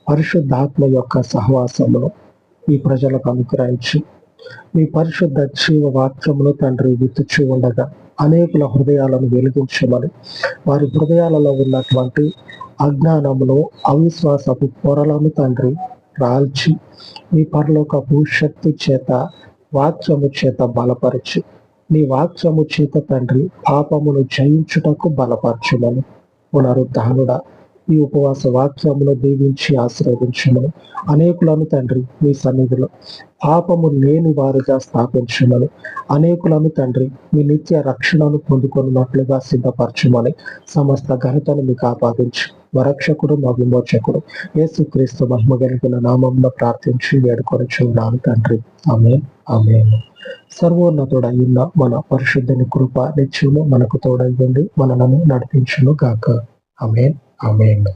పరిశుద్ధాత్మ యొక్క సహవాసమును ఈ ప్రజలకు అనుగ్రహించి మీ పరిశుద్ధ జీవ వాక్యమును తండ్రి విత్తుచు ఉండగా అనేకుల హృదయాలను వెలిగించమని, వారి హృదయాలలో ఉన్నటువంటి అజ్ఞానమును, అవిశ్వాసపు పొరలను తండ్రి రాల్చి మీ పరలోకపు శక్తి చేత, వాక్యము చేత బలపరిచి, నీ వాక్యము చేత తండ్రి పాపమును జయించుటకు బలపరచమని, పునరుద్ధానుడా ఈ ఉపవాస వాక్యమును దీవించి ఆశీర్వదించమని, అనేకులను తండ్రి మీ సన్నిధిలో పాపము లేని వారుగా స్థాపించమని, అనేకులను తండ్రి మీ నిత్య రక్షణను పొందుకున్నట్లుగా సిద్ధపరచమని, సమస్త ఘనతను మీకు ఆపాదించి వరక్షకుడు మా విమోచకుడు యేసుక్రీస్తు మహిమ కలిగిన నామమున ప్రార్థించి వేడుకొనిచున్నాను తండ్రి. ఆమేన్, ఆమేన్. సర్వోన్నతుడైన మన పరిశుద్ధుని కృప నిత్యము మనకు తోడైంది, మనలను నడిపించును గాక. ఆమేన్, ఆమేన్.